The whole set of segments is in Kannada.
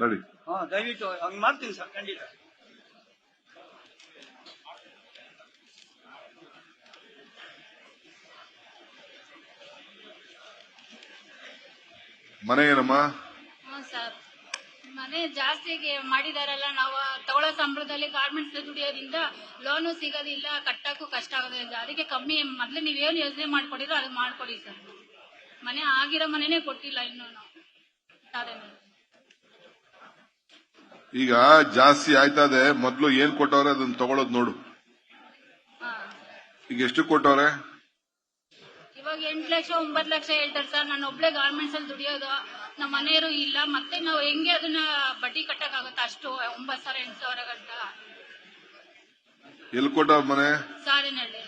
ನಡಿ. ದಯವಿಟ್ಟು ಹಂಗ್ ಮಾಡ್ತೀನಿ ಸರ್, ಖಂಡಿತ. ಮನೆ ಏನಮ್ಮ? ಸರ್, ಮನೆ ಜಾಸ್ತಿಗೆ ಮಾಡಿದಾರಲ್ಲ, ನಾವು ತಗೊಳ್ಳೋ ಸಂಬಳದಲ್ಲಿ ಗಾರ್ಮೆಂಟ್ಸ್ ದುಡಿಯೋದ್ರಿಂದ ಲೋನು ಸಿಗೋದಿಲ್ಲ, ಕಟ್ಟಕ್ಕೂ ಕಷ್ಟ ಆಗೋದ್ರಿಂದ ಅದಕ್ಕೆ ಕಮ್ಮಿ. ಮೊದ್ಲು ನೀವೇನು ಯೋಜನೆ ಮಾಡ್ಕೊಡಿರೋ ಅದು ಮಾಡ್ಕೊಡಿ ಸರ್. ಮನೆ ಆಗಿರೋ ಮನೆನೇ ಕೊಟ್ಟಿಲ್ಲ ಇನ್ನೂ ನಾವು. ಈಗ ಜಾಸ್ತಿ ಆಯ್ತದೆ. ಮೊದ್ಲು ಏನ್ ಕೊಟ್ಟವ್ರೆ ಅದನ್ನ ತಗೊಳೋದ್ ನೋಡು. ಈಗ ಎಷ್ಟು ಕೊಟ್ಟವ್ರೆ? ಇವಾಗ 8 ಲಕ್ಷ 9 ಲಕ್ಷ ಹೇಳ್ತಾರೆ ಸರ್. ನಾನು ಒಬ್ಳೆ ಗಾರ್ಮೆಂಟ್ಸ್ ಅಲ್ಲಿ ದುಡಿಯೋದು, ನಮ್ಮ ಮನೆಯವರು ಇಲ್ಲ. ಮತ್ತೆ ನಾವು ಹೆಂಗೆ ಅದನ್ನ ಬಡ್ಡಿ ಕಟ್ಟಕ್ಕಾಗತ್ತೆ? ಅಷ್ಟು 9,000 8,000 ಗಂಟ. ಎಲ್ಲಿ ಕೊಟ್ಟವ್ರ ಮನೆ? ಸಾರೇನಹಳ್ಳಿ.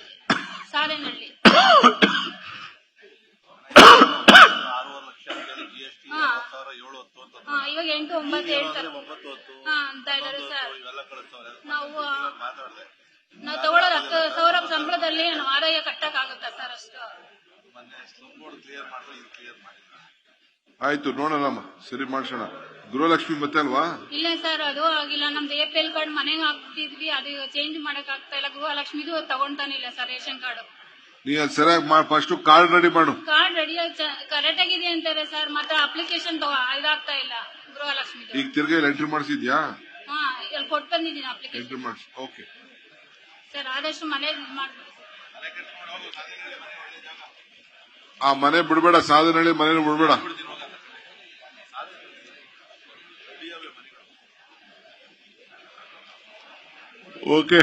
ಇವಾಗ 8 9 ಹೇಳ್ತಾರೆ ಅಂತ ಇದ್ದಾರೆ ಸರ್. ನಾವು ತಗೊಳ್ಳೋ 10,000 ಸಂಬಳದಲ್ಲಿ ನಾವು ಆದಾಯ ಕಟ್ಟಕ್ ಆಗುತ್ತಾ ಸರ್? ಅಷ್ಟು ಆಯ್ತು, ನೋಡೋಣಮ್ಮ, ಸರಿ ಮಾಡ್ಸೋಣ. ಗೃಹಲಕ್ಷ್ಮಿ ಮತ್ತೆ ಅಲ್ವಾ? ಇಲ್ಲ ಸರ್, ಅದು ಆಗಿಲ್ಲ. ನಮ್ದು APL ಕಾರ್ಡ್ ಮನೆಗೆ ಹಾಕ್ತಿದ್ವಿ, ಅದು ಚೇಂಜ್ ಮಾಡಕ್ ಆಗ್ತಾ ಇಲ್ಲ. ಗೃಹಲಕ್ಷ್ಮಿದು ತಗೊಂತಾನಿಲ್ಲ ಸರ್ ರೇಷನ್ ಕಾರ್ಡ್. ನೀ ಅದು ಸರಿಯಾಗಿ ಫಸ್ಟ್ ಕಾರ್ಡ್ ರೆಡಿ ಮಾಡು. ಕಾರ್ಡ್ ರೆಡಿ ಕರೆಕ್ಟ್ ಆಗಿದೆ ಅಂತಾರೆ ಸರ್, ಮತ್ತೆ ಅಪ್ಲಿಕೇಶನ್ ಇದಾಗ್ತಾ ಇಲ್ಲ ಗೃಹಲಕ್ಷ್ಮಿ. ಈಗ ತಿರ್ಗಿ ಎಂಟ್ರಿ ಮಾಡಿಸಿದ್ಯಾ? ಇಲ್ಲಿ ಕೊಟ್ಟು ಬಂದಿದ್ದೀನಿ ಅಪ್ಲಿಕೇಶನ್. ಎಂಟ್ರಿ ಮಾಡಿಸಿ. ಓಕೆ ಸರ್, ಆದಷ್ಟು ಮನೆ ಮಾಡ್ಬಿಡಿ. ಆ ಮನೆ ಬಿಡ್ಬೇಡ, ಸಾಧನಹಳ್ಳಿ ಮನೆ ಬಿಡ್ಬೇಡ. ಓಕೆ,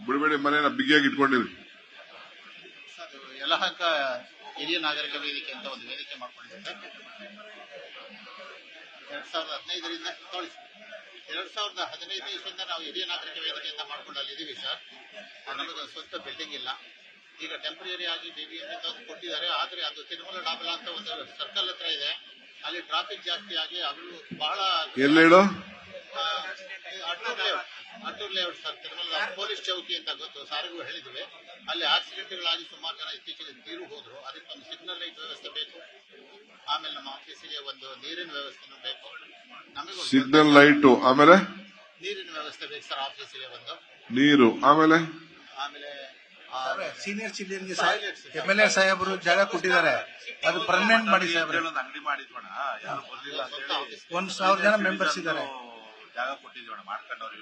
ಬಿಡಬೇಡಿ, ಮನೇನ ಬಿಗಿಯಾಗಿ ಇಟ್ಕೊಂಡಿರಿ. ಯಲಹಂಕ ಹಿರಿಯ ನಾಗರಿಕ ವೇದಿಕೆ ಅಂತ ಒಂದು ವೇದಿಕೆ ಮಾಡ್ಕೊಂಡಿದ್ದಾರೆ. 2015ರಿಂದ 2015 ಇಸ್ವಿಯಿಂದ ನಾವು ಹಿರಿಯ ನಾಗರಿಕ ವೇದಿಕೆ ಅಂತ ಮಾಡ್ಕೊಂಡು ಅಲ್ಲಿ ಇದೀವಿ ಸರ್. ನಮಗೆ ಸ್ವಂತ ಬಿಲ್ಡಿಂಗ್ ಇಲ್ಲ. ಈಗ ಟೆಂಪರರಿ ಆಗಿ BBM ಅಂತ ಒಂದು ಕೊಟ್ಟಿದ್ದಾರೆ. ಆದ್ರೆ ಅದು ತಿರುಮಲ ಡಾಬಲ ಅಂತ ಒಂದು ಸರ್ಕಲ್ ಹತ್ರ ಇದೆ. ಅಲ್ಲಿ ಟ್ರಾಫಿಕ್ ಜಾಸ್ತಿ ಆಗಿ ಅದು ಬಹಳ. ಎಲ್ಲೇಳು? Attur layout sir. Tirumala police ಚೌಕಿ ಅಂತ ಗೊತ್ತು, ಸಾರಿಗೂ ಹೇಳಿದ್ವಿ. ಅಲ್ಲಿ ಆಕ್ಸಿಡೆಂಟ್ಗಳಾಗಿ ಸುಮಾರು ಜನ ಇತ್ತೀಚೆಗೆ ತೀರು ಹೋದ್ರು. ಅದಕ್ಕೆ ಒಂದು ಸಿಗ್ನಲ್ ಲೈಟ್ ವ್ಯವಸ್ಥೆ ಬೇಕು. ಆಮೇಲೆ ನಮ್ಮ ಆಫೀಸಿಗೆ ಒಂದು ನೀರಿನ ವ್ಯವಸ್ಥೆನೂ ಬೇಕು. ನಮಗೆ ಸಿಗ್ನಲ್ ಲೈಟ್, ಆಮೇಲೆ ನೀರಿನ ವ್ಯವಸ್ಥೆ ಬೇಕು ಸರ್. ಆಫೀಸಿಗೆ ಒಂದು ನೀರು, ಆಮೇಲೆ ಸೀನಿಯರ್ ಸಿಟಿಜನ್ಗೆ MLA ಸಾಹೇಬರು ಜಾಗ ಕೊಟ್ಟಿದ್ದಾರೆ. ಅದು ಪರ್ಮನೆಂಟ್ ಮಾಡಿ ಸಾಹೇಬ್ರೆ. ಅಂಗಡಿ ಮಾಡಿದ್ವಣ, ಯಾರು ಬರ್ಲಿಲ್ಲ. 1,000 ಜನ ಮೆಂಬರ್ಸ್ ಇದ್ದಾರೆ. ಜಾಗ ಕೊಟ್ಟಿದ್ವಣ, ಮಾಡ್ಕೊಂಡವ್ರು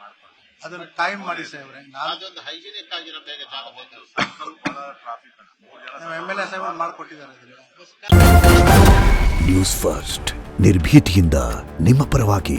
ಮಾಡ್ಕೊಂಡು ಅದನ್ನ ಟೈಮ್ ಮಾಡಿ ಸಾಹೇಬ್ರೆ. ಅದೊಂದು ಹೈಜಿನಿಕ್ ಆಗಿರೋ ಬೇಗ ಜಾಗ ಬೇಕು. ಟ್ರಾಫಿಕ್ MLA ಸಾಹೇಬರು ಮಾಡ್ಕೊಟ್ಟಿದ್ದಾರೆ. ನ್ಯೂಸ್ ಫಸ್ಟ್, ನಿರ್ಭೀತಿಯಿಂದ ನಿಮ್ಮ ಪರವಾಗಿ.